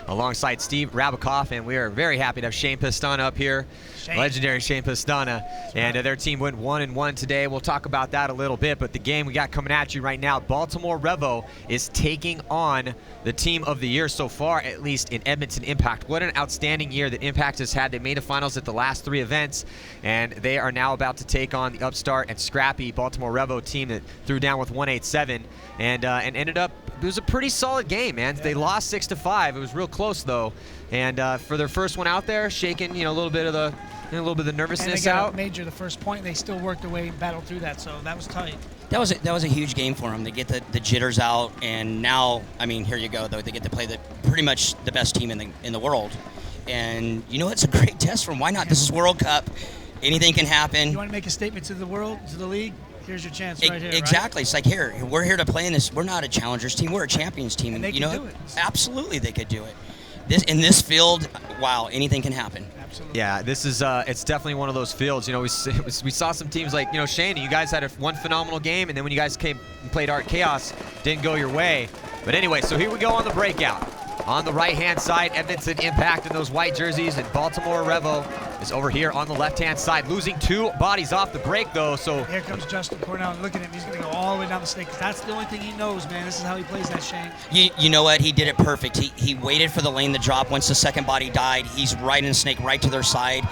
alongside Steve Rabikoff, and we are very happy to have Shane Pistana up here. Legendary Shane Pistana, and their team went 1-1 today. We'll talk about that a little bit, but the game we got coming at you right now, Baltimore Revo is taking on the team of the year so far, at least in Edmonton Impact. What an outstanding year that Impact has had. They made the finals at the last 3 events, and they are now about to take on the upstart and scrappy Baltimore Revo team that threw down with 187 and ended up, it was a pretty solid game, man. Yeah. They lost 6-5. It was real close though, and for their first one out there, shaking a little bit of the nervousness and they got out. Major the first point. They still worked their way and battled through that, so that was tight. That was a huge game for them. They get the jitters out, and now, I mean, here you go though. They get to play pretty much the best team in the world, and it's a great test for them. Why not? This is World Cup. Anything can happen. You want to make a statement to the world, to the league? Here's your chance right here. Exactly. Right? It's like, we're here to play in this. We're not a challengers team. We're a champions team. And they can do it. Absolutely, they could do it. In this field, wow, anything can happen. Absolutely. Yeah, this is it's definitely one of those fields. We saw some teams like Shane. You guys had one phenomenal game, and then when you guys came and played Art Chaos, didn't go your way. But anyway, so here we go on the breakout. On the right-hand side, Edmonton Impact in those white jerseys, and Baltimore Revo is over here on the left-hand side, losing 2 bodies off the break, though. So here comes Justin Cornell, and look at him. He's going to go all the way down the snake. That's the only thing he knows, man. This is how he plays that, Shane. You know what? He did it perfect. He waited for the lane to drop. Once the second body died, he's right in the snake, right to their side.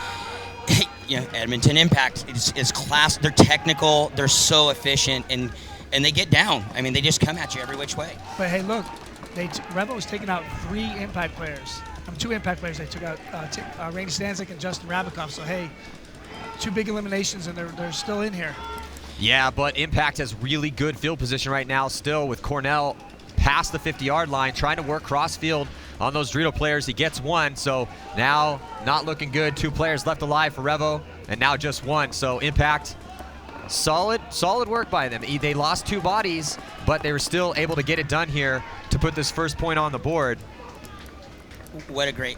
Edmonton Impact is class. They're technical. They're so efficient, and they get down. I mean, they just come at you every which way. But hey, look. Revo was taking out 3 Impact players. 2 Impact players. They took out Randy Stanzik and Justin Rabikoff. So hey, 2 big eliminations, and they're still in here. Yeah, but Impact has really good field position right now still, with Cornell past the 50-yard line, trying to work cross-field on those Dorito players. He gets 1, so now not looking good. 2 players left alive for Revo, and now just 1. So Impact, solid work by them. They lost 2 bodies, but they were still able to get it done here to put this first point on the board. What a great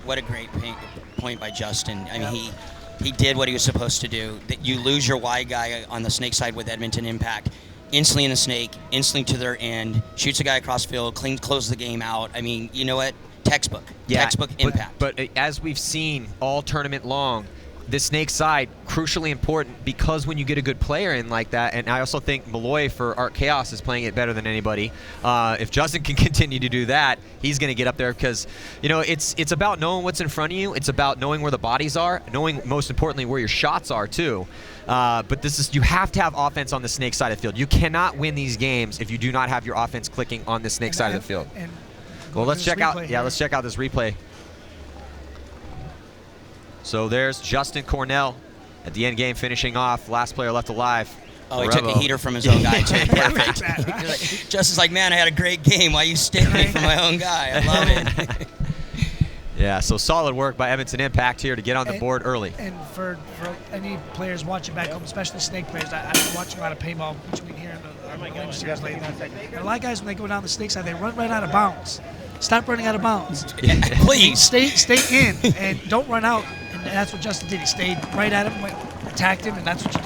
point by Justin. I mean, he did what he was supposed to do. That you lose your wide guy on the snake side with Edmonton Impact, instantly in the snake, instantly to their end, shoots a guy across field, closes the game out. I mean, you know what? Textbook Impact. But as we've seen all tournament long, the snake side, crucially important, because when you get a good player in like that, and I also think Malloy for Art Chaos is playing it better than anybody. If Justin can continue to do that, he's going to get up there, because it's about knowing what's in front of you. It's about knowing where the bodies are, knowing most importantly where your shots are too. But you have to have offense on the snake side of the field. You cannot win these games if you do not have your offense clicking on the snake side of the field. Well, let's check out this replay. So there's Justin Cornell at the end game finishing off. Last player left alive. Oh, he took a heater from his own guy, too. Perfect. Justin's like, man, I had a great game. Why are you sticking me for my own guy? I love it. Yeah, so solid work by Edmonton Impact here to get on the board early. And for any players watching back home, especially snake players, I've been watching a lot of paintball between here and the series lately. And a lot of guys, when they go down the snake side, they run right out of bounds. Stop running out of bounds. Please. Stay in and don't run out. And that's what Justin did. He stayed right at him, attacked him, and that's what you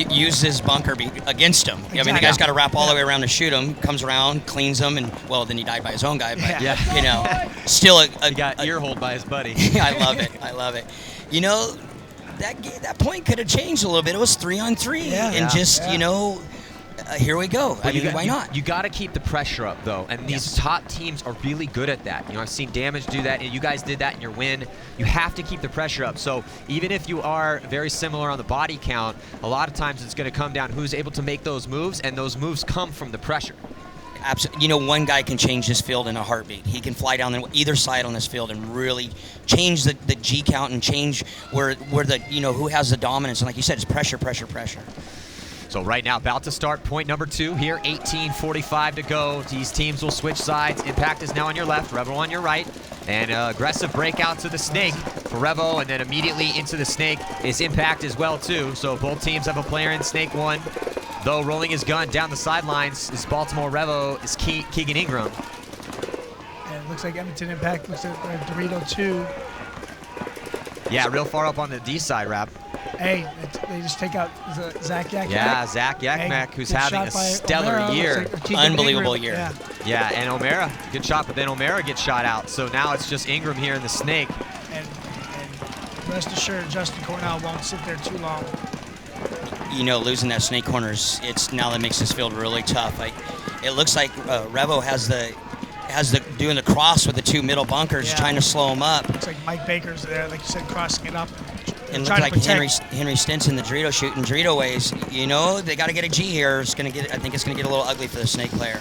do. Use his bunker against him. Exactly. I mean, the guy's got to wrap all the way around to shoot him. Comes around, cleans him, and then he died by his own guy. But still he got ear-holed by his buddy. I love it. That point could have changed a little bit. It was 3-on-3, here we go. Why not? You got to keep the pressure up, though, and these top teams are really good at that. I've seen Damage do that, and you guys did that in your win. You have to keep the pressure up. So even if you are very similar on the body count, a lot of times it's going to come down who's able to make those moves, and those moves come from the pressure. Absolutely. One guy can change this field in a heartbeat. He can fly down either side on this field and really change the G count and change where the who has the dominance. And like you said, it's pressure. So right now, about to start point number 2 here, 18:45 to go. These teams will switch sides. Impact is now on your left, Revo on your right. And aggressive breakout to the snake for Revo, and then immediately into the snake is Impact as well too. So both teams have a player in snake 1. Though rolling his gun down the sidelines is Baltimore Revo is Keegan Ingram. And it looks like Edmonton Impact looks at Dorito 2. Yeah, real far up on the D side, Rap. Hey, they just take out Zach Yakmek. Yeah, Zach Yakmek, who's having a stellar year. Unbelievable year. Yeah. Yeah, and O'Mara, good shot, but then O'Mara gets shot out. So now it's just Ingram here in the snake. And rest assured, Justin Cornell won't sit there too long. You know, losing that snake corners, now that makes this field really tough. It looks like Revo has doing the cross with the two middle bunkers, trying to slow him up. Looks like Mike Baker's there, like you said, crossing it up. And looks like Henry Stinson, the Dorito shooting Dorito ways. You know, they got to get a G here. I think it's gonna get a little ugly for the snake player.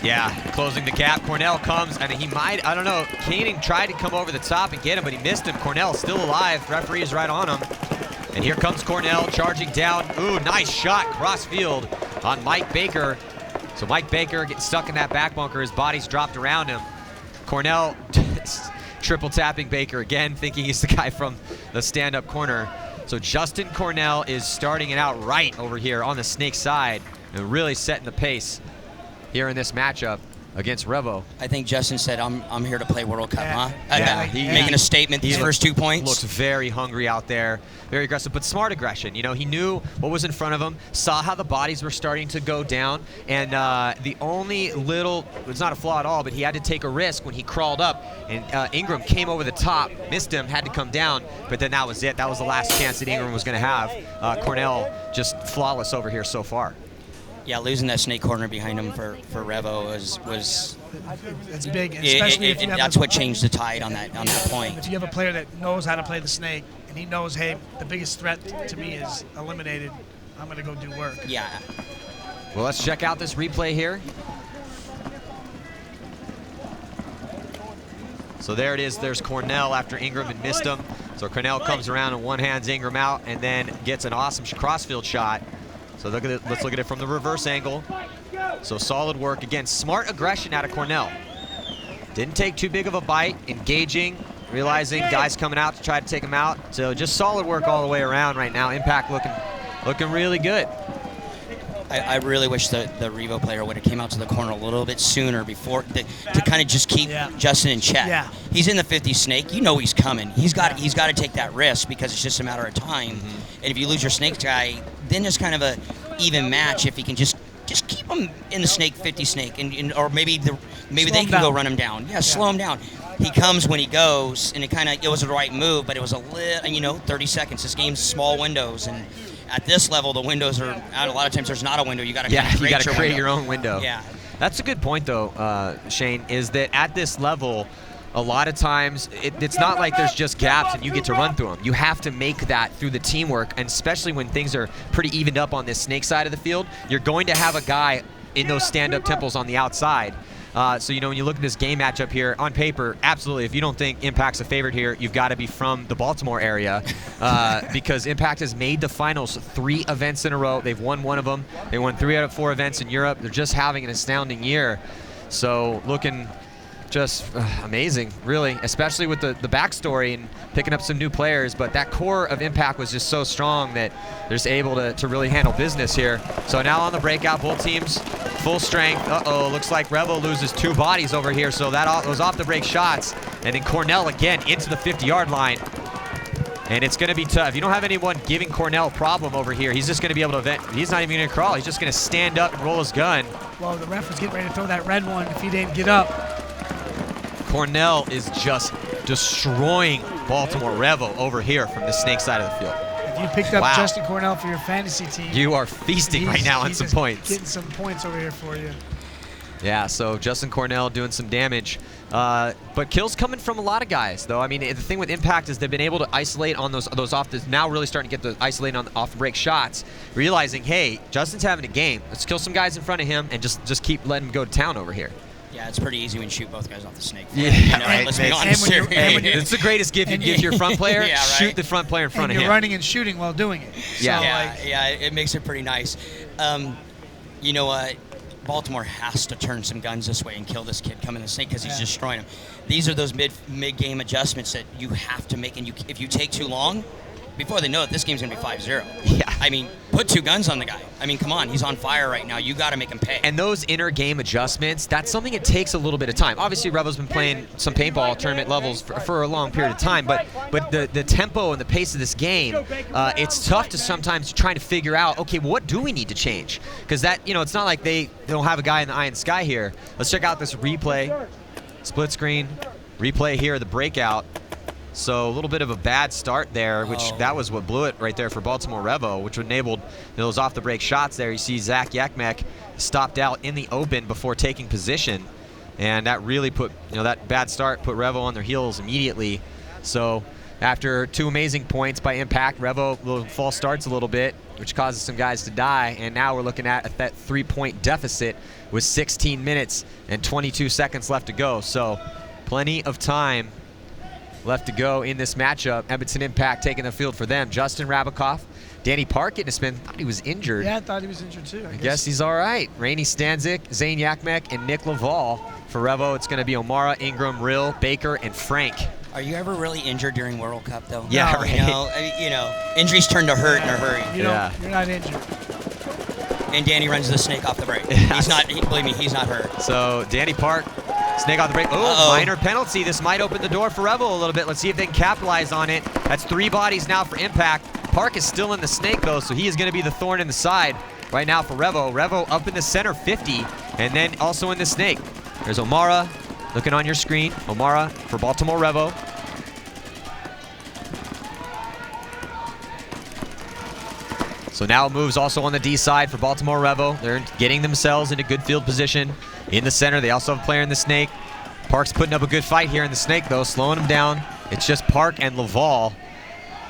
Yeah, closing the gap. Cornell comes, and he might, I don't know, Keening tried to come over the top and get him, but he missed him. Cornell still alive. Referee is right on him. And here comes Cornell charging down. Ooh, nice shot cross field on Mike Baker. So Mike Baker getting stuck in that back bunker. His body's dropped around him. Cornell triple tapping Baker again, thinking he's the guy from the stand-up corner. So Justin Cornell is starting it out right over here on the snake side and really setting the pace here in this matchup against Revo. I think Justin said, I'm here to play World Cup, huh? Yeah, making a statement these first 2 points. Looks very hungry out there, very aggressive, but smart aggression. You know, he knew what was in front of him, saw how the bodies were starting to go down, and the only little, it's not a flaw at all, but he had to take a risk when he crawled up, and Ingram came over the top, missed him, had to come down, but then that was it. That was the last chance that Ingram was going to have. Cornell just flawless over here so far. Yeah, losing that snake corner behind him for Revo was it's big, especially if you have that's what changed the tide on that point. If you have a player that knows how to play the snake and he knows, hey, the biggest threat to me is eliminated, I'm going to go do work. Yeah. Well, let's check out this replay here. So there it is. There's Cornell after Ingram had missed him. So Cornell comes around and one-hands Ingram out and then gets an awesome crossfield shot. So look at it, let's look at it from the reverse angle. So solid work. Again, smart aggression out of Cornell. Didn't take too big of a bite, engaging, realizing guys coming out to try to take him out. So just solid work all the way around right now. Impact looking really good. I really wish the Revo player would have came out to the corner a little bit sooner before to kind of just keep Justin in check. Yeah. He's in the 50 snake. You know he's coming. He's got to take that risk because it's just a matter of time. And if you lose your snake guy, then there's kind of a even match if he can just keep him in the snake 50 snake or maybe they can go run him down. Yeah, slow him down. He comes when he goes, and it was the right move, but it was a little, 30 seconds. This game's small windows, and at this level, the windows are out. A lot of times there's not a window. You got to create your own window. Yeah. That's a good point, though, Shane, is that at this level, a lot of times it's not like there's just gaps and you get to run through them. You have to make that through the teamwork, and especially when things are pretty evened up on this snake side of the field, you're going to have a guy in those stand-up temples on the outside. So, when you look at this game matchup here, on paper, absolutely, if you don't think Impact's a favorite here, you've got to be from the Baltimore area because Impact has made the finals 3 events in a row. They've won 1 of them. They won 3 out of 4 events in Europe. They're just having an astounding year. So, looking just amazing, really, especially with the backstory and picking up some new players. But that core of Impact was just so strong that they're just able to really handle business here. So now on the breakout, both teams full strength. Uh-oh, looks like Revo loses 2 bodies over here, so those off the break shots. And then Cornell again into the 50-yard line. And it's going to be tough. You don't have anyone giving Cornell a problem over here. He's just going to be able to event. He's not even going to crawl. He's just going to stand up and roll his gun. Well, the ref was getting ready to throw that red one if he didn't get up. Cornell is just destroying Baltimore Revo over here from the snake side of the field. If you picked up Justin Cornell for your fantasy team, you are feasting right now on some points. Getting some points over here for you. Yeah, so Justin Cornell doing some damage. But kills coming from a lot of guys, though. I mean, the thing with Impact is they've been able to isolate on those off the, now really starting to get the isolating on off the break shots, realizing, hey, Justin's having a game. Let's kill some guys in front of him and just keep letting him go to town over here. Yeah, it's pretty easy when you shoot both guys off the snake. Yeah, right. Let's be honest. It's the greatest gift you give your front player. Yeah, right. Shoot the front player in front of him. You're running and shooting while doing it. Yeah, so it makes it pretty nice. You know what? Baltimore has to turn some guns this way and kill this kid coming in the snake because he's destroying him. These are those mid-game adjustments that you have to make, and if you take too long, before they know it, this game's going to be 5-0. Yeah. I mean, put 2 guns on the guy. I mean, come on, he's on fire right now. You got to make him pay. And those inner game adjustments, that's something that takes a little bit of time. Obviously, Revo's been playing some paintball tournament levels for a long period of time, but the tempo and the pace of this game, it's tough to sometimes trying to figure out, okay, what do we need to change? Because that, it's not like they don't have a guy in the eye in the sky here. Let's check out this replay, split screen, replay here, the breakout. So a little bit of a bad start there, which that was what blew it right there for Baltimore Revo, which enabled those off-the-break shots there. You see Zach Yakmek stopped out in the open before taking position, and that really put, that bad start put Revo on their heels immediately. So after 2 amazing points by Impact, Revo false starts a little bit, which causes some guys to die, and now we're looking at that 3-point deficit with 16 minutes and 22 seconds left to go. So plenty of time left to go in this matchup. Edmonton Impact taking the field for them. Justin Rabikoff, Danny Park getting a spin. Thought he was injured. Yeah, I thought he was injured too. I guess he's all right. Rainey Stanzik, Zane Yakmek, and Nick Laval. For Revo, it's going to be O'Mara, Ingram, Rill, Baker, and Frank. Are you ever really injured during World Cup, though? Yeah, no, right. Injuries turn to hurt in a hurry. You're not injured. And Danny runs the snake off the break. He's not, believe me, he's not hurt. So Danny Park, snake off the break. Minor penalty. This might open the door for Revo a little bit. Let's see if they can capitalize on it. That's 3 bodies now for Impact. Park is still in the snake, though, so he is going to be the thorn in the side right now for Revo. Revo up in the center, 50, and then also in the snake. There's O'Mara looking on your screen. O'Mara for Baltimore Revo. So now it moves also on the D side for Baltimore Revo. They're getting themselves into good field position in the center. They also have a player in the snake. Park's putting up a good fight here in the snake, though, slowing him down. It's just Park and Laval.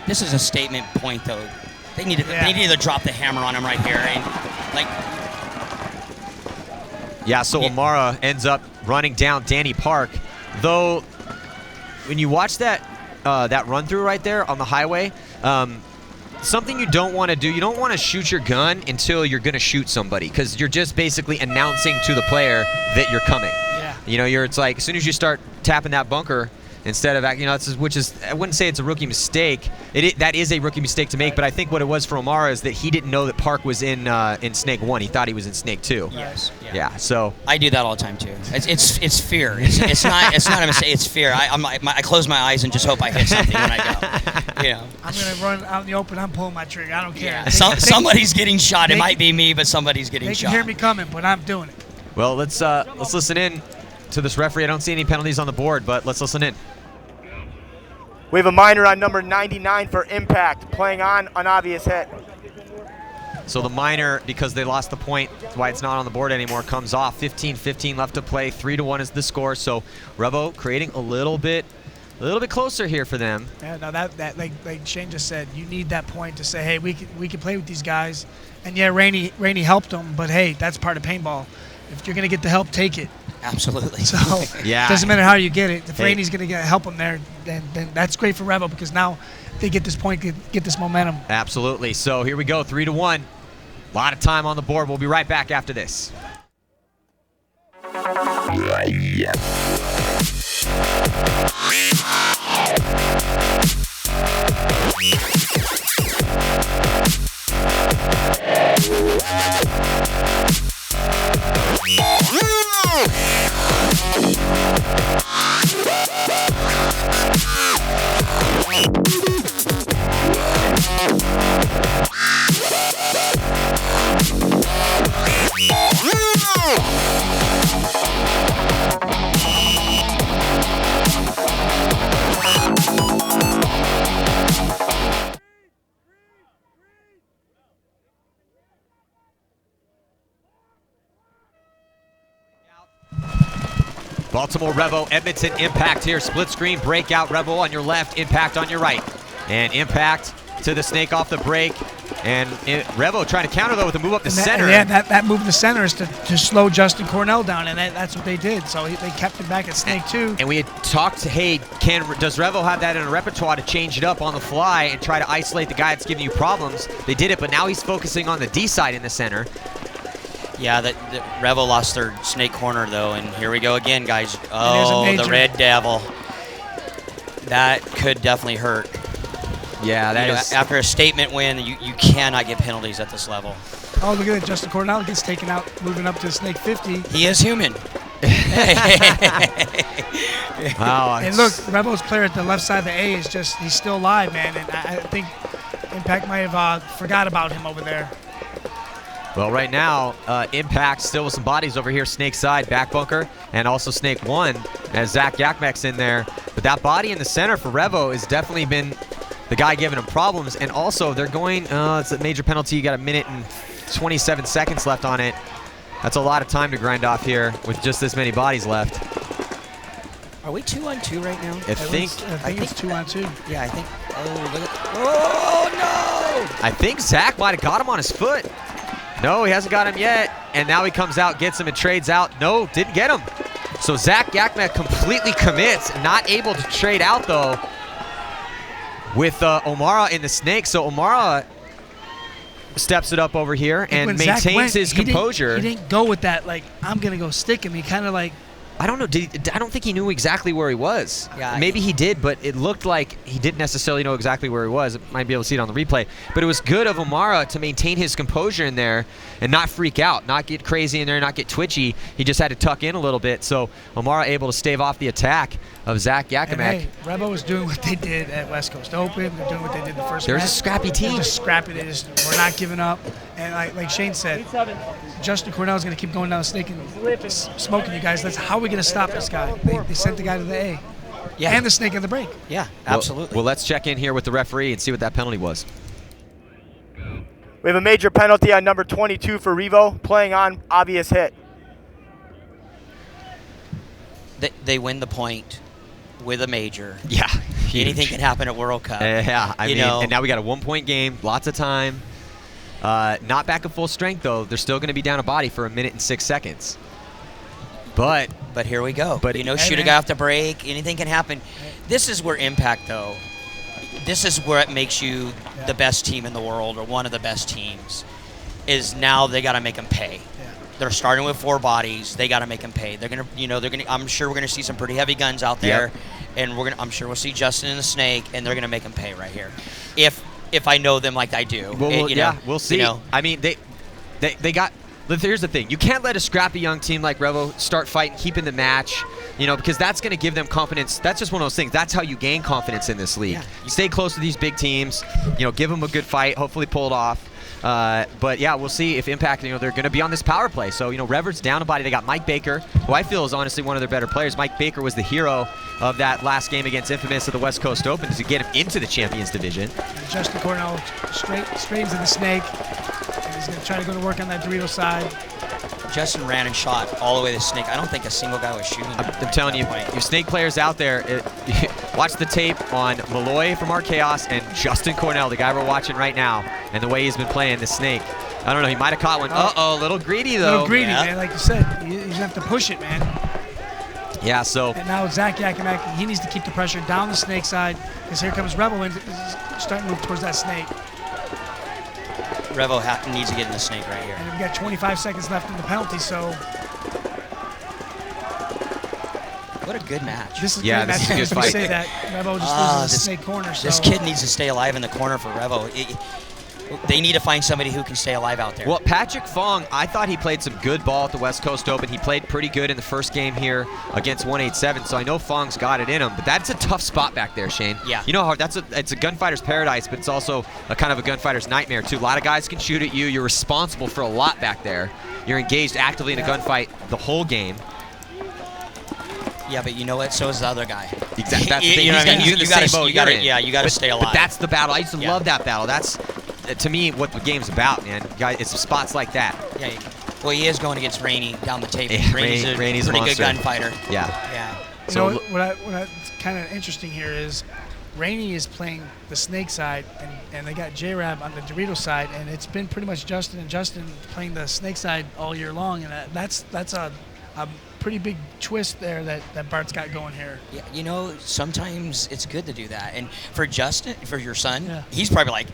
This is a statement point, though. They need to drop the hammer on him right here. And, O'Mara ends up running down Danny Park. Though, when you watch that run through right there on the highway, something you don't want to do, you don't want to shoot your gun until you're going to shoot somebody, because you're just basically announcing to the player that you're coming. Yeah. It's like as soon as you start tapping that bunker, instead of, which is, I wouldn't say it's a rookie mistake. That is a rookie mistake to make, but I think what it was for O'Mara is that he didn't know that Park was in Snake 1. He thought he was in Snake 2. Yes. Yeah. So I do that all the time too. It's fear. It's not a mistake. It's fear. I close my eyes and just hope I hit something when I go. I'm gonna run out in the open. I'm pulling my trigger. I don't care. Yeah. Somebody's getting shot. It might be me, but somebody's getting shot. They can hear me coming, but I'm doing it. Well, let's listen in to this referee. I don't see any penalties on the board, but let's listen in. We have a minor on number 99 for Impact, playing on an obvious hit. So the minor, because they lost the point, that's why it's not on the board anymore, comes off. 15-15 left to play. 3-1 is the score. So Revo creating a little bit closer here for them. Yeah, no, that like Shane just said, you need that point to say, hey, we can play with these guys. And yeah, Rainey helped them, but hey, that's part of paintball. If you're gonna get the help, take it. Absolutely. So yeah, it doesn't matter how you get it. If Rainey's going to help them there, then that's great for Revo, because now they get this point, get this momentum. Absolutely. So here we go, 3-1. A lot of time on the board. We'll be right back after this. Baltimore Revo, Edmonton Impact here. Split screen, breakout, Revo on your left, Impact on your right. And Impact to the snake off the break. And Revo trying to counter, though, with a move up the center. Yeah, that move in the center is to slow Justin Cornell down, and that's what they did. So they kept him back at snake 2. And we had talked, hey, does Revo have that in a repertoire to change it up on the fly and try to isolate the guy that's giving you problems? They did it, but now he's focusing on the D side in the center. Yeah, the Revo lost their snake corner, though, and here we go again, guys. Oh, the Red Devil. That could definitely hurt. Yeah, that is. After a statement win, you cannot get penalties at this level. Oh, look at that. Justin Cornell gets taken out, moving up to the snake 50. He is human. Wow. And look, Revo's player at the left side of the A is just, he's still alive, man. And I think Impact might have forgot about him over there. Well, right now, Impact still with some bodies over here, Snake side, back bunker, and also Snake 1 as Zach Yakmek's in there. But that body in the center for Revo has definitely been the guy giving him problems. And also, they're going, it's a major penalty. You got 1 minute and 27 seconds left on it. That's a lot of time to grind off here with just this many bodies left. Are we 2-on-2 right now? I think it's 2-on-2. Yeah, I think. Oh, look at. Oh, no! I think Zach might have got him on his foot. No, he hasn't got him yet. And now he comes out, gets him, and trades out. No, didn't get him. So Zach Yakmek completely commits, not able to trade out, though, with O'Mara in the snake. So O'Mara steps it up over here and maintains his composure. He didn't go with that, like, I'm going to go stick him. He kind of like, I don't know. I don't think he knew exactly where he was. Yeah, maybe he did, but it looked like he didn't necessarily know exactly where he was. Might be able to see it on the replay. But it was good of O'Mara to maintain his composure in there and not freak out, not get crazy in there, not get twitchy. He just had to tuck in a little bit. So O'Mara able to stave off the attack of Zach Yakmek. Hey, Revo was doing what they did at West Coast Open. They're doing what they did the first match. There's a scrappy team. They're just scrappy. We're not giving up. And like Shane said, Justin Cornell is going to keep going down the snake and smoking you guys. That's how we're going to stop this guy. They sent the guy to the A. Yeah. And the snake in the break. Yeah, absolutely. Well, let's check in here with the referee and see what that penalty was. We have a major penalty on number 22 for Revo, playing on obvious hit. They win the point with a major. Yeah. Anything can happen at World Cup. Yeah, I mean, know. and now we got a 1-point game, lots of time. Not back at full strength, though. They're still going to be down a body for 1 minute and 6 seconds. But here we go. But shoot a guy off the break. Anything can happen. This is where Impact, though. This is where it makes you the best team in the world, or one of the best teams. Is now they got to make them pay. Yeah. They're starting with 4 bodies. They got to make them pay. They're gonna, I'm sure we're gonna see some pretty heavy guns out there, and I'm sure we'll see Justin and the Snake, and they're gonna make them pay right here. If I know them like I do. Well, we'll see. I mean, they got. Here's the thing. You can't let a scrappy young team like Revo start fighting, keeping the match, because that's going to give them confidence. That's just one of those things. That's how you gain confidence in this league. Yeah. You stay close to these big teams, give them a good fight, hopefully pull it off. But, yeah, we'll see if Impact, they're going to be on this power play. So, Revert's down a body. They got Mike Baker, who I feel is honestly one of their better players. Mike Baker was the hero of that last game against Infamous at the West Coast Open to get him into the Champions Division. And Justin Cornell straight into the snake. And he's going to try to go to work on that Dorito side. Justin ran and shot all the way to the Snake. I don't think a single guy was shooting. I'm telling you, your Snake players out there, watch the tape on Malloy from Art Chaos and Justin Cornell, the guy we're watching right now, and the way he's been playing the Snake. I don't know, he might have caught one. Uh-oh, a little greedy, though. A little greedy, man. Like you said, he's going to have to push it, man. Yeah, so. And now Zach Yakmek, he needs to keep the pressure down the Snake side, because here comes Revo and he's starting to move towards that Snake. Revo needs to get in the Snake right here. And we've got 25 seconds left in the penalty, so. What a good match. This is yeah, good. This is a good fight. Say that Revo just loses the Snake corner. So. This kid needs to stay alive in the corner for Revo. They need to find somebody who can stay alive out there. Well, Patrick Fong, I thought he played some good ball at the West Coast Open. He played pretty good in the first game here against 187, so I know Fong's got it in him. But that's a tough spot back there, Shane. Yeah. You know how it's a gunfighter's paradise, but it's also a kind of a gunfighter's nightmare, too. A lot of guys can shoot at you. You're responsible for a lot back there. You're engaged actively in a gunfight the whole game. Yeah, but you know what? So is the other guy. Exactly. That's the thing. You know what I mean? He's in the same boat you're in. Yeah, you got to stay alive. But that's the battle. I used to love that battle. That's, to me, what the game's about, man. Guys, it's spots like that. Yeah. Well, he is going against Rainey down the table. Yeah, Rainey's a pretty good gunfighter. Yeah. Yeah. So what's kind of interesting here is Rainey is playing the Snake side, and they got J-Rab on the Dorito side, and it's been pretty much Justin and Justin playing the Snake side all year long, and that's a pretty big twist there that Bart's got going here. Yeah, sometimes it's good to do that. And for Justin, for your son, Yeah. he's probably like,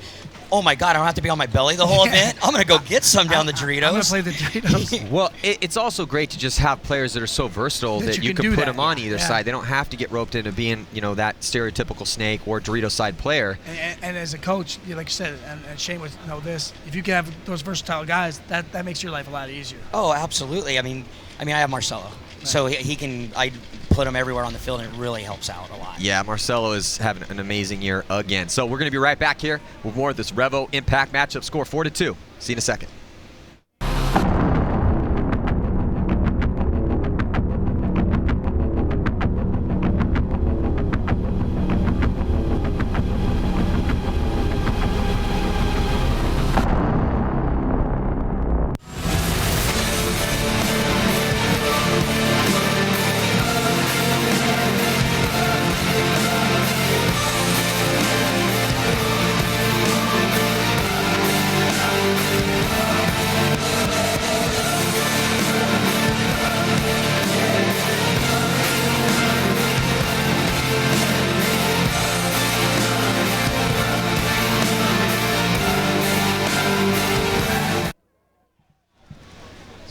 oh my God, I don't have to be on my belly the whole event. I'm going to go get some down the Doritos. I'm going to play the Doritos. Well, it's also great to just have players that are so versatile that you can put them on either side. They don't have to get roped into being, that stereotypical snake or Dorito side player. And as a coach, like you said, and Shane would know this, if you can have those versatile guys, that makes your life a lot easier. Oh, absolutely. I mean, I have Marcelo. So he can, I put him everywhere on the field, and it really helps out a lot. Yeah, Marcelo is having an amazing year again. So we're going to be right back here with more of this Revo Impact matchup. Score 4-2. See you in a second.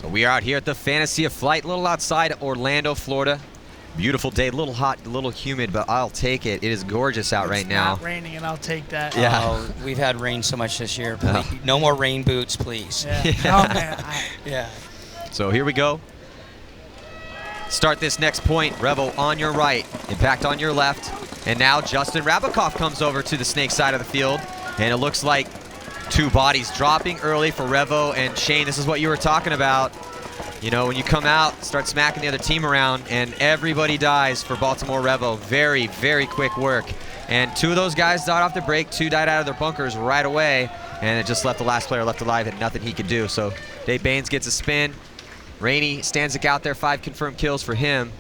We are out here at the Fantasy of Flight, a little outside Orlando, Florida. Beautiful day, a little hot, a little humid, but I'll take it. It is gorgeous out right now. It's not raining, and I'll take that. Yeah. Oh, we've had rain so much this year. No more rain boots, please. Yeah. Oh, man. Yeah. So here we go. Start this next point. Revo on your right, Impact on your left. And now Justin Rabikoff comes over to the snake side of the field. And it looks like two bodies dropping early for Revo. And Shane, this is what you were talking about. When you come out, start smacking the other team around, and everybody dies for Baltimore Revo. Very, very quick work. And two of those guys died off the break. Two died out of their bunkers right away. And it just left the last player left alive and nothing he could do. So Dave Baines gets a spin. Rainey Stanzik out there, 5 confirmed kills for him.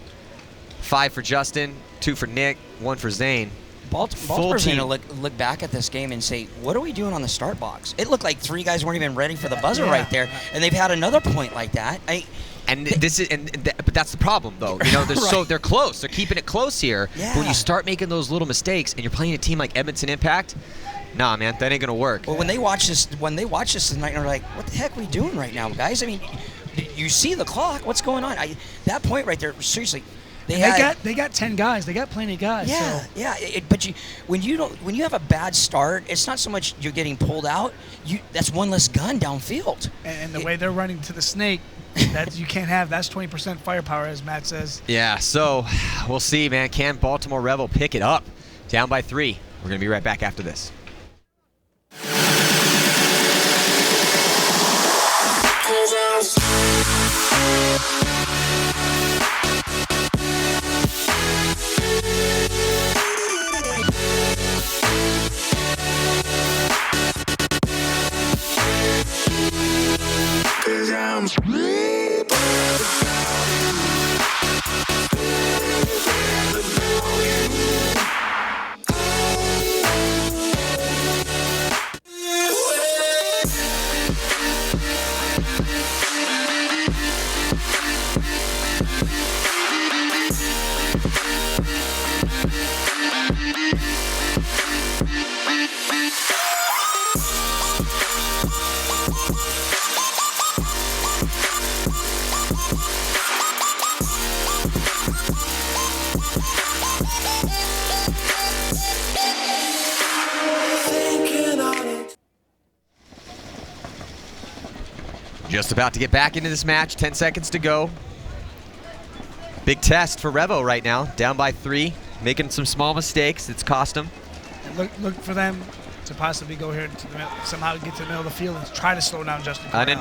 5 for Justin, 2 for Nick, 1 for Zane. Baltimore's going to look back at this game and say, what are we doing on the start box? It looked like 3 guys weren't even ready for the buzzer right there, and they've had another point like that. But that's the problem, though. They're close. They're keeping it close here. Yeah. But when you start making those little mistakes, and you're playing a team like Edmonton Impact, nah, man, that ain't gonna work. Well, when they watch this tonight, they're like, what the heck are we doing right now, guys? I mean, you see the clock. What's going on? That point right there, seriously. They got 10 guys. They got plenty of guys. Yeah, so. yeah. But when you have a bad start, it's not so much you're getting pulled out. That's one less gun downfield. And the way they're running to the snake, that you can't have. That's 20% firepower, as Matt says. Yeah. So we'll see, man. Can Baltimore Revo pick it up? Down by 3. We're gonna be right back after this. Just about to get back into this match. 10 seconds to go. Big test for Revo right now. Down by 3. Making some small mistakes. It's cost them. And look for them to possibly go here to the middle, somehow get to the middle of the field and try to slow down Justin. And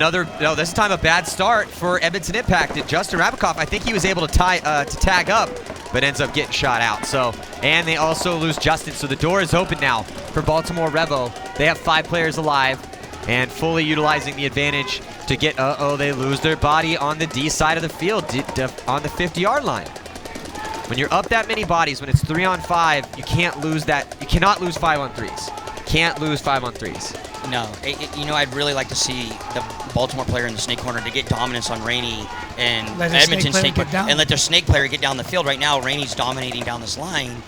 this time a bad start for Edmonton Impact. Justin Rabikoff, I think he was able to tag up, but ends up getting shot out. And they also lose Justin, so the door is open now for Baltimore Revo. They have 5 players alive and fully utilizing the advantage to get, they lose their body on the D side of the field, on the 50-yard line. When you're up that many bodies, when it's 3-on-5, you can't lose that. You cannot lose 5-on-3s. Can't lose 5-on-3s. No. I'd really like to see the Baltimore player in the snake corner to get dominance on Rainey and Edmonton snake player, and let their snake player get down the field. Right now, Rainey's dominating down this line,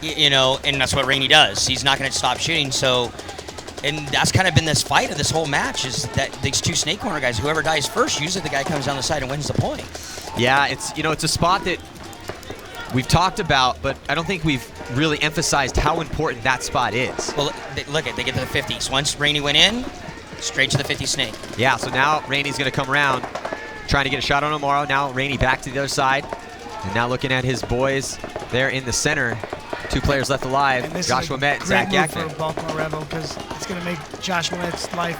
and that's what Rainey does. He's not going to stop shooting, so And that's kind of been this fight of this whole match, is that these two snake corner guys, whoever dies first, usually the guy comes down the side and wins the point. Yeah, it's a spot that we've talked about, but I don't think we've really emphasized how important that spot is. Well, look, they get to the 50s. Once Rainey went in, straight to the 50 snake. Yeah, so now Rainey's going to come around, trying to get a shot on O'Mara. Now Rainey back to the other side. And now looking at his boys there in the center. 2 players left alive, Joshua Met and Zach Yakman. For Baltimore Revo, because it's going to make Joshua Met's life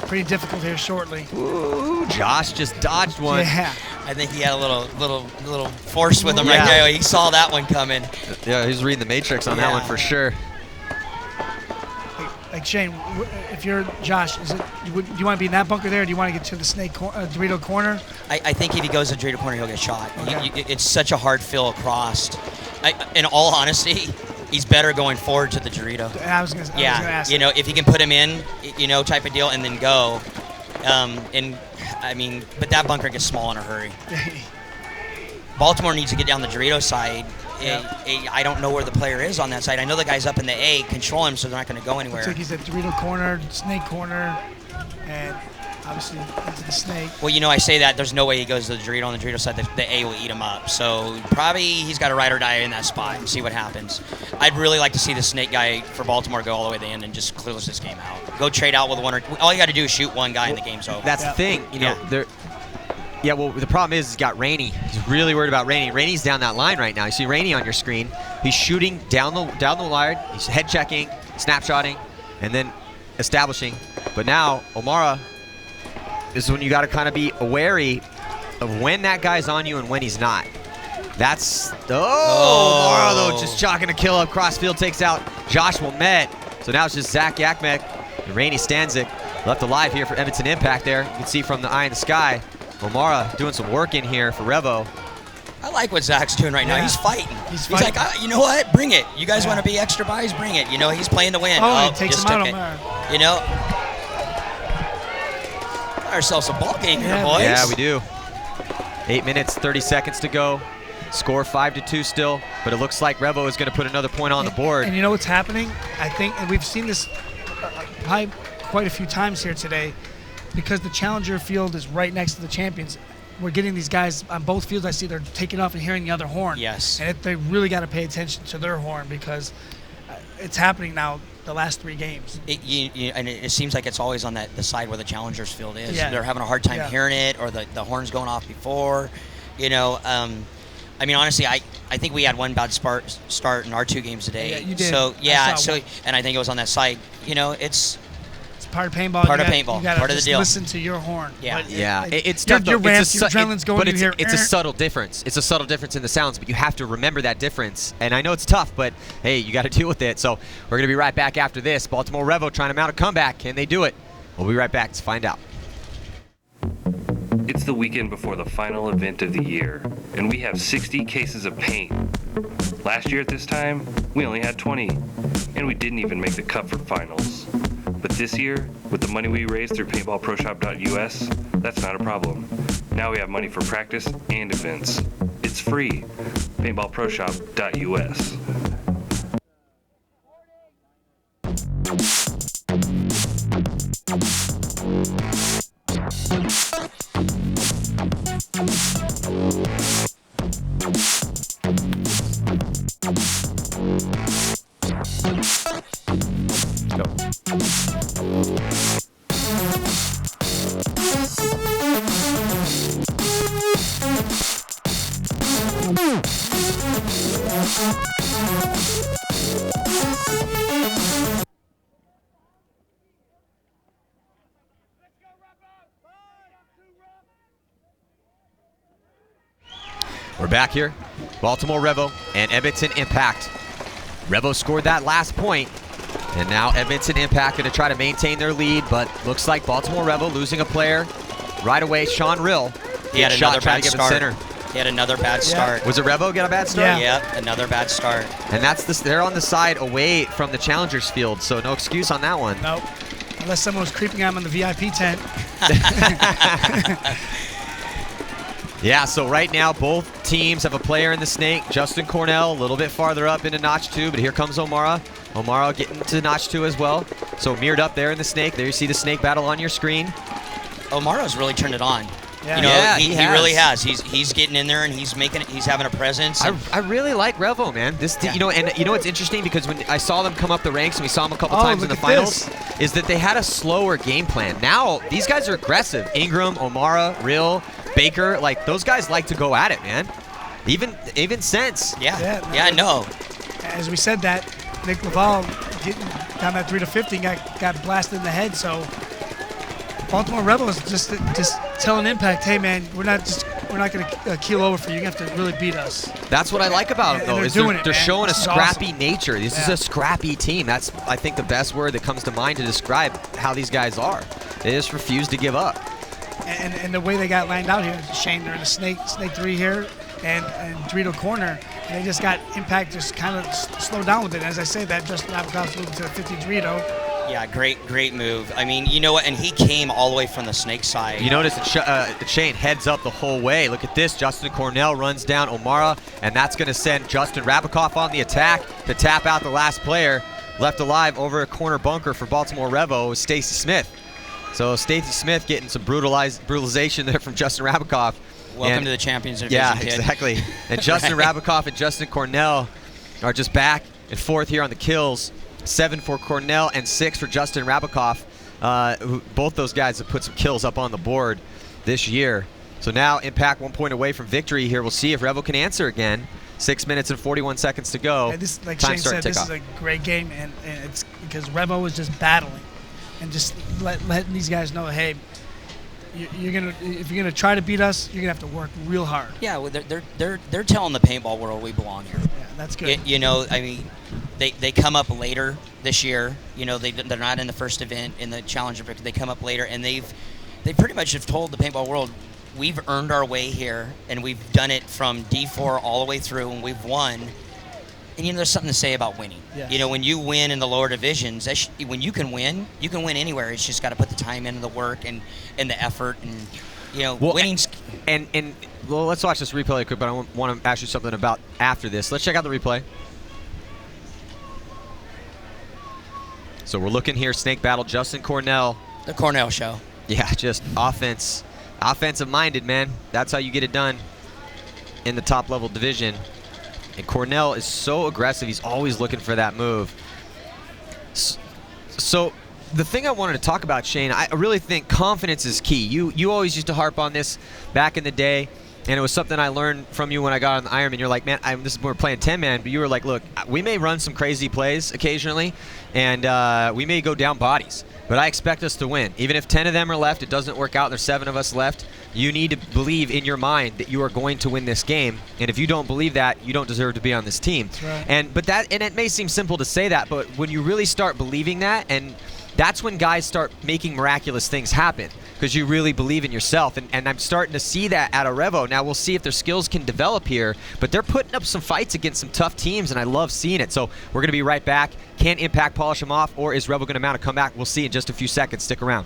pretty difficult here shortly. Ooh, Josh just dodged one. Yeah. I think he had a little force with him right there. He saw that one coming. Yeah, he was reading the Matrix on that one for sure. Like Shane, if you're Josh, do you want to be in that bunker there, or do you want to get to the Dorito corner? I think if he goes to the Dorito corner, he'll get shot. Okay. It's such a hard fill across. In all honesty, he's better going forward to the Dorito. I was going to ask. If he can put him in, type of deal, and then go. But that bunker gets small in a hurry. Baltimore needs to get down the Dorito side. I don't know where the player is on that side. I know the guy's up in the A, control him so they're not going to go anywhere. Looks like he's at Dorito corner, snake corner, and obviously into the snake. Well, I say that. There's no way he goes to the Dorito on the Dorito side. The A will eat him up. So probably he's got to ride or die in that spot and see what happens. I'd really like to see the snake guy for Baltimore go all the way to the end and just close this game out. Go trade out with one, or all you got to do is shoot one guy and the game's over. That's the thing. Well, the problem is he's got Rainey. He's really worried about Rainey. Rainey's down that line right now. You see Rainey on your screen. He's shooting down the line. He's head checking, snapshotting, and then establishing. But now O'Mara is when you got to kind of be wary of when that guy's on you and when he's not. That's O'Mara though, just chalking a kill up. Crossfield takes out Joshua Met. So now it's just Zach Yakmek and Rainey Stanzik left alive here for Edmonton Impact. There you can see from the eye in the sky. O'Mara doing some work in here for Revo. I like what Zach's doing right now. He's fighting. He's like, you know what? Bring it. You guys want to be extra buys? Bring it. He's playing to win. He takes him out, O'Mara. Got ourselves a ball game here, boys. Yeah, we do. 8 minutes, 30 seconds to go. Score 5-2 still, but it looks like Revo is going to put another point on the board. And you know what's happening? I think, and we've seen this probably quite a few times here today, because the challenger field is right next to the champions. We're getting these guys on both fields. I see they're taking off and hearing the other horn. Yes. And they really got to pay attention to their horn, because it's happening now the last 3 games. And it seems like it's always on the side where the challengers field is. Yeah. They're having a hard time hearing it, or the horn's going off before. Honestly, I think we had one bad start in our 2 games today. Yeah, you did. And I think it was on that side. It's part of paintball. Part of paintball. You gotta part of the deal. Listen to your horn. Yeah. It's tough. Your adrenaline's going. But it's a subtle difference. It's a subtle difference in the sounds, but you have to remember that difference. And I know it's tough, but hey, you got to deal with it. So we're gonna be right back after this. Baltimore Revo trying to mount a comeback. Can they do it? We'll be right back to find out. It's the weekend before the final event of the year, and we have 60 cases of paint. Last year at this time, we only had 20, and we didn't even make the cut for finals. But this year, with the money we raised through paintballproshop.us, that's not a problem. Now we have money for practice and events. It's free. paintballproshop.us. We're back here. Baltimore Revo and Edmonton Impact. Revo scored that last point, and now Edmonton Impact going to try to maintain their lead, but looks like Baltimore Revo losing a player right away. Sean Rill. He had another bad start. Center. He had another bad start. Was it Revo get a bad start? Yeah. Yep, another bad start. And they're on the side away from the challengers field, so no excuse on that one. Nope. Unless someone was creeping on him in the VIP tent. Yeah, so right now both teams have a player in the snake. Justin Cornell a little bit farther up into notch 2, but here comes O'Mara. O'Mara getting to notch 2 as well. So mirrored up there in the snake. There you see the snake battle on your screen. O'Mara's really turned it on. Yeah. You know, Yeah, he he really has. has. He's getting in there and he's making it. He's having a presence. And I really like Revo, man. This, Yeah. you know, and you know what's interesting, because when I saw them come up the ranks and we saw them a couple Oh, times in look the at finals, is that they had a slower game plan. Now these guys are aggressive. Ingram, O'Mara, Rill, Baker, like those guys like to go at it, man. Even Sense. yeah, no. As we said that, Nick Laval getting down that 3 to 50 got blasted in the head. So Baltimore Rebels just telling Impact, hey man, we're not going to keel over for you. You have to really beat us. That's what I like about them, though. And Is they're doing it, they're man. showing This a is scrappy awesome. nature. This is Yeah. a scrappy team. That's, I think, the best word that comes to mind to describe how these guys are. They just refuse to give up. And the way they got lined out here, Shane, they're in the snake 3 here and Dorito corner. And they just got Impact just kind of slowed down with it. As I say, that Justin Abacoff's moving to the 50 Dorito. Yeah, great move. I mean, you know what? And he came all the way from the snake side. You notice that Shane heads up the whole way. Look at this. Justin Cornell runs down O'Mara, and that's going to send Justin Rabakoff on the attack to tap out the last player left alive over a corner bunker for Baltimore Revo is Stacy Smith. So Stacy Smith getting some brutalization there from Justin Rabakoff. Welcome to the Champions Division, Yeah, kid. exactly. And Justin Right. Rabakoff and Justin Cornell are just back and forth here on the kills. 7 for Cornell and 6 for Justin Rabakoff. Both those guys have put some kills up on the board this year. So now Impact 1 point away from victory here. We'll see if Revo can answer again. 6 minutes and 41 seconds to go. And this, like Time Shane start said, tick this off. is a great game, and it's because Revo was just battling and just letting these guys know, hey, if you're gonna try to beat us, you're gonna have to work real hard. Yeah, well, they're telling the paintball world we belong here. Yeah, that's good. You know, I mean, they come up later this year. You know, they're not in the first event in the Challenger. They come up later, and they pretty much have told the paintball world, we've earned our way here, and we've done it from D4 all the way through, and we've won. And you know, there's something to say about winning. Yes. You know, when you win in the lower divisions, when you can win anywhere. It's just got to put the time in, the work, and the effort, and you know, winning's. And well, let's watch this replay quick, but I want to ask you something about after this. Let's check out the replay. So we're looking here, snake battle, Justin Cornell. The Cornell show. Yeah, just offensive minded, man. That's how you get it done in the top level division. And Cornell is so aggressive. He's always looking for that move. So the thing I wanted to talk about, Shane, I really think confidence is key. You always used to harp on this back in the day, and it was something I learned from you when I got on the Ironman. You're like, man, this is when we're playing 10-man, but you were like, look, we may run some crazy plays occasionally, and we may go down bodies, but I expect us to win. Even if 10 of them are left, it doesn't work out, there's 7 of us left, you need to believe in your mind that you are going to win this game, and if you don't believe that, you don't deserve to be on this team. That's right. And it may seem simple to say that, but when you really start believing that, and that's when guys start making miraculous things happen, because you really believe in yourself. And I'm starting to see that at a Revo. Now we'll see if their skills can develop here, but they're putting up some fights against some tough teams, and I love seeing it. So we're going to be right back. Can Impact polish them off, or is Revo going to mount a comeback? We'll see in just a few seconds. Stick around.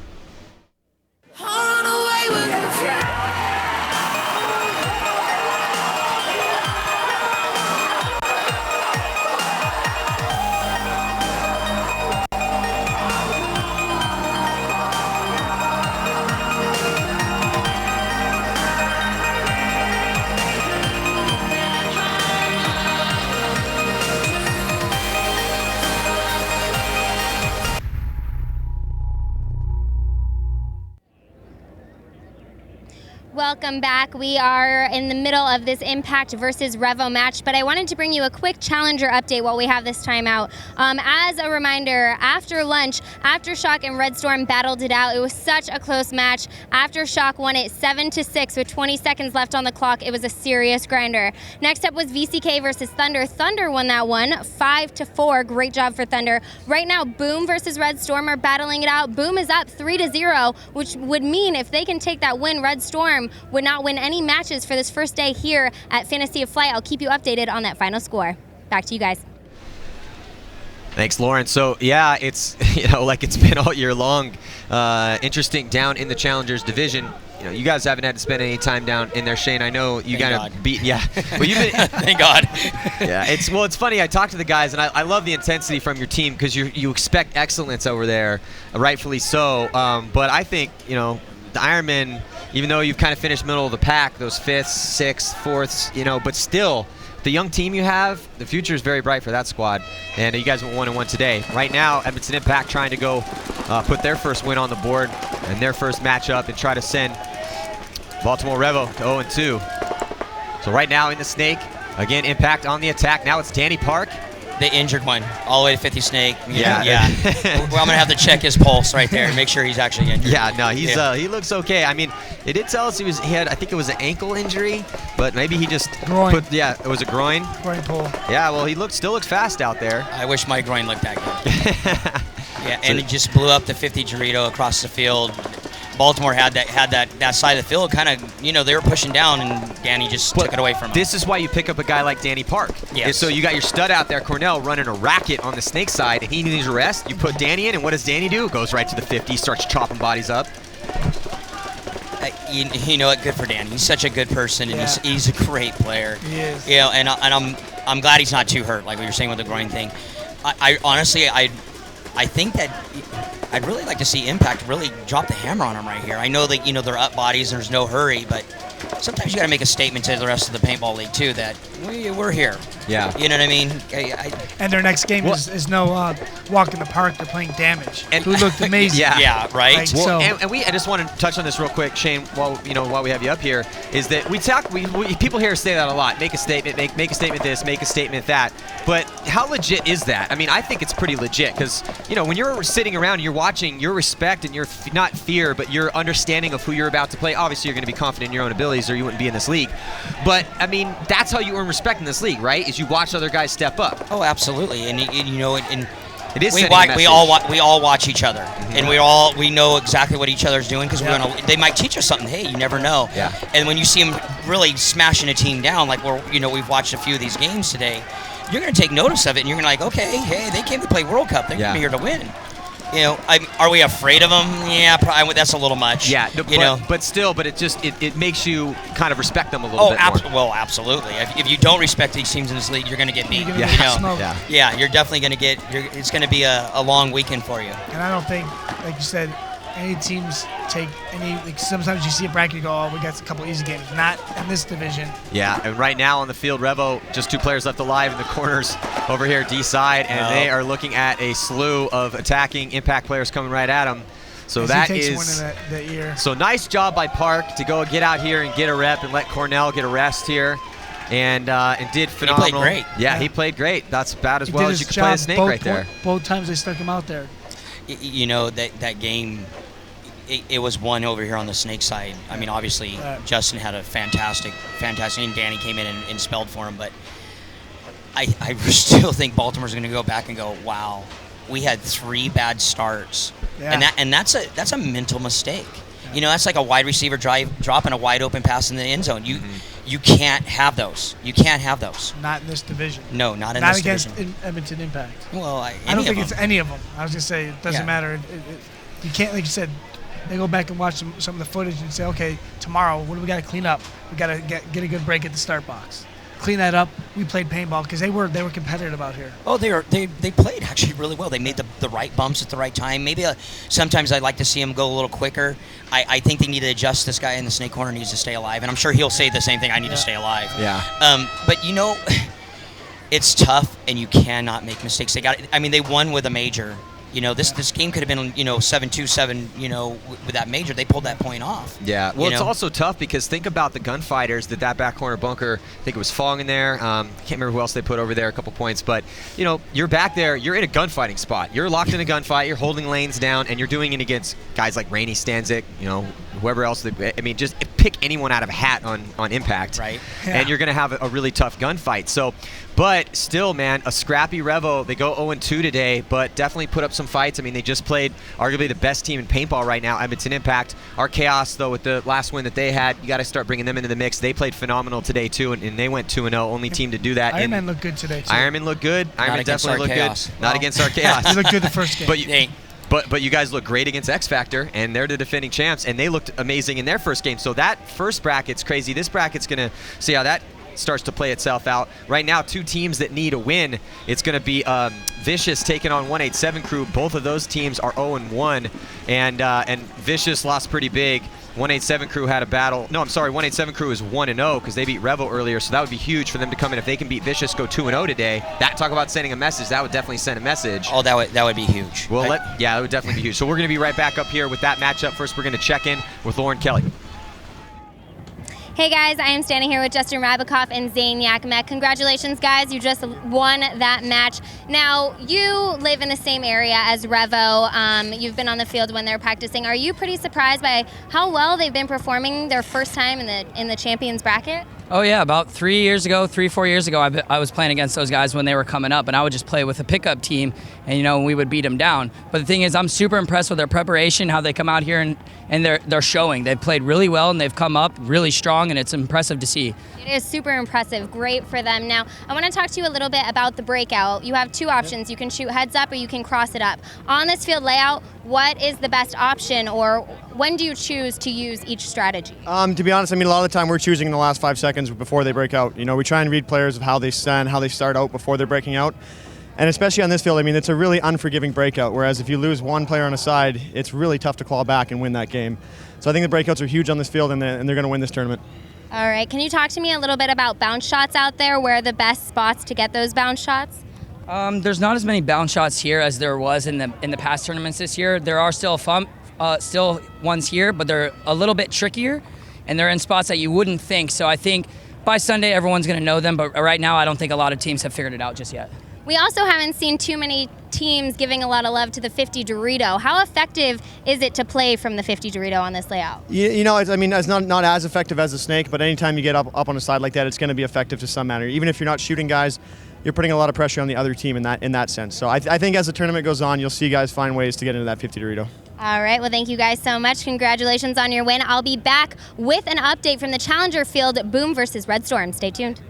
Welcome back. We are in the middle of this Impact versus Revo match, but I wanted to bring you a quick Challenger update while we have this time out. As a reminder, after lunch, Aftershock and Red Storm battled it out. It was such a close match. Aftershock won it 7-6 with 20 seconds left on the clock. It was a serious grinder. Next up was VCK versus Thunder. Thunder won that one 5-4. Great job for Thunder. Right now, Boom versus Red Storm are battling it out. Boom is up 3-0, which would mean if they can take that win, Red Storm would not win any matches for this first day here at Fantasy of Flight. I'll keep you updated on that final score. Back to you guys. Thanks, Lauren. So yeah, it's like it's been all year long. Interesting down in the Challengers division. you guys haven't had to spend any time down in there, Shane. I know you got to beat. Yeah. Well, you've been. Thank God. Yeah. It's funny. I talked to the guys, and I love the intensity from your team because you expect excellence over there, rightfully so. But I think the Ironmen, even though you've kind of finished middle of the pack, those 5th, 6th, 4ths, but still. The young team you have, the future is very bright for that squad. And you guys went 1-1 today. Right now, Edmonton Impact trying to go put their first win on the board and their first matchup and try to send Baltimore Revo to 0-2. So right now in the Snake, again, Impact on the attack. Now it's Danny Park. The injured one, all the way to 50 Snake. Yeah. Well, I'm going to have to check his pulse right there and make sure he's actually injured. Yeah, no, he looks okay. I mean, it did tell us he had, I think it was an ankle injury, but maybe he just groin. It was a groin. Groin pull. Yeah, well, he still looks fast out there. I wish my groin looked that good. Yeah, and it just blew up the 50 Dorito across the field. Baltimore had that side of the field kind of, they were pushing down, and Danny just took it away from him. This is why you pick up a guy like Danny Park. Yes. So you got your stud out there, Cornell, running a racket on the Snake side, and he needs a rest. You put Danny in, and what does Danny do? Goes right to the 50, starts chopping bodies up. You know what? Good for Danny. He's such a good person, and he's a great player. He is. And I'm glad he's not too hurt, like what you're saying with the groin thing. I honestly, I think that I'd really like to see Impact really drop the hammer on them right here. I know that they're up bodies and there's no hurry, but sometimes you got to make a statement to the rest of the paintball league too that we're here. Yeah. You know what I mean? And their next game is no walk in the park. They're playing Damage, who looked amazing. Yeah, right. Like, well, and I just want to touch on this real quick, Shane. While we have you up here, is that people here say that a lot. Make a statement. Make a statement. This. Make a statement. That. But how legit is that? I mean, I think it's pretty legit because when you're sitting around, you're watching, your respect and your not fear, but your understanding of who you're about to play. Obviously, you're going to be confident in your own abilities, or you wouldn't be in this league. But I mean, that's how you earn respect in this league, right? Is you watch other guys step up. Oh, absolutely. And it is we all watch each other, and we know exactly what each other's doing because they might teach us something. Hey, you never know. Yeah. And when you see them really smashing a team down, like we've watched a few of these games today, you're going to take notice of it, and you're going to okay, hey, they came to play World Cup. They're going to be here to win. Are we afraid of them? Yeah, probably, that's a little much. Yeah, but it makes you kind of respect them a little bit more. Well, absolutely. If you don't respect these teams in this league, you're going to get beat. Yeah. You're definitely going to get. It's going to be a long weekend for you. And I don't think, like you said, any teams take any. Like sometimes you see a bracket, you go, "Oh, we got a couple easy games." Not in this division. Yeah, and right now on the field, Revo, just 2 players left alive in the corners over here, D side, and they are looking at a slew of attacking Impact players coming right at them. So that is. One in the ear. So nice job by Park to go get out here and get a rep and let Cornell get a rest here. And did phenomenal. He played great. Yeah, he played great. That's about as well as you could play a Snake right there. Both times they stuck him out there. That game, it was won over here on the Snake side. I mean, obviously, Justin had a fantastic, and Danny came in and spelled for him. But I still think Baltimore's going to go back and go, wow, we had 3 bad starts, and that's a mental mistake. Yeah. That's like a wide receiver dropping a wide open pass in the end zone. You can't have those. You can't have those. Not in this division. No, not in this division. Not against Edmonton Impact. Well, I don't think it's any of them. I was going to say it doesn't matter. You can't, like you said, they go back and watch some of the footage and say, okay, tomorrow, what do we got to clean up? We got to get a good break at the start box. Clean that up. We played paintball because they were competitive out here. Oh, they played actually really well. They made the right bumps at the right time. Maybe sometimes I'd like to see them go a little quicker. I think they need to adjust. This guy in the Snake corner needs to stay alive, and I'm sure he'll say the same thing. I need to stay alive. Yeah. But it's tough, and you cannot make mistakes. They won with a major. This game could have been 7-2-7. With that major, they pulled that point off. Yeah. Well, it's also tough because think about the gunfighters that back corner bunker. I think it was Fong in there. Can't remember who else they put over there. A couple points, but you're back there. You're in a gunfighting spot. You're locked in a gunfight. You're holding lanes down, and you're doing it against guys like Rainey, Stanzik. Whoever else. Just pick anyone out of a hat on Impact. Right. Yeah. And you're gonna have a really tough gunfight. So. But still, man, a scrappy Revo. They go 0-2 today, but definitely put up some fights. I mean, they just played arguably the best team in paintball right now, Edmonton Impact. Our Chaos, though, with the last win that they had, you got to start bringing them into the mix. They played phenomenal today, too, and they went 2-0, only team to do that. Ironman looked good today, too. Ironman looked good. Ironman definitely looked good. Not against our Chaos. He looked good the first game. But But you guys look great against X Factor, and they're the defending champs, and they looked amazing in their first game. So that first bracket's crazy. This bracket's going to see how that starts to play itself out. Right now, 2 teams that need a win. It's going to be Vicious taking on 187 Crew. Both of those teams are 0-1, and Vicious lost pretty big. 187 Crew had a battle. No, I'm sorry, 187 Crew is 1-0 because they beat Revo earlier, so that would be huge for them to come in. If they can beat Vicious, go 2-0 today, that, talk about sending a message, that would definitely send a message. Oh, that would be huge. Well, yeah, that would definitely be huge. So we're going to be right back up here with that matchup. First, we're going to check in with Lauren Kelly. Hey guys, I am standing here with Justin Rabakoff and Zane Yakmek. Congratulations guys, you just won that match. Now, you live in the same area as Revo. You've been on the field when they're practicing. Are you pretty surprised by how well they've been performing their first time in the champions bracket? Oh yeah, about 4 years ago, I was playing against those guys when they were coming up, and I would just play with a pickup team, and we would beat them down. But the thing is, I'm super impressed with their preparation, how they come out here and they're showing. They've played really well, and they've come up really strong, and it's impressive to see. It is super impressive. Great for them. Now, I want to talk to you a little bit about the breakout. You have 2 options. You can shoot heads up or you can cross it up. On this field layout, what is the best option, or when do you choose to use each strategy? To be honest, a lot of the time we're choosing in the last 5 seconds before they break out. We try and read players of how they stand, how they start out before they're breaking out. And especially on this field, it's a really unforgiving breakout, whereas if you lose one player on a side, it's really tough to claw back and win that game. So I think the breakouts are huge on this field, and they're going to win this tournament. All right. Can you talk to me a little bit about bounce shots out there? Where are the best spots to get those bounce shots? There's not as many bounce shots here as there was in the past tournaments this year. There are still ones here, but they're a little bit trickier, and they're in spots that you wouldn't think. So I think by Sunday everyone's going to know them, but right now I don't think a lot of teams have figured it out just yet. We also haven't seen too many teams giving a lot of love to the 50 Dorito. How effective is it to play from the 50 Dorito on this layout? It's not as effective as a snake, but anytime you get up on a side like that, it's going to be effective to some manner. Even if you're not shooting guys, you're putting a lot of pressure on the other team in that sense. So I think as the tournament goes on, you'll see guys find ways to get into that 50 Dorito. All right. Well, thank you guys so much. Congratulations on your win. I'll be back with an update from the Challenger field, Boom versus Red Storm. Stay tuned.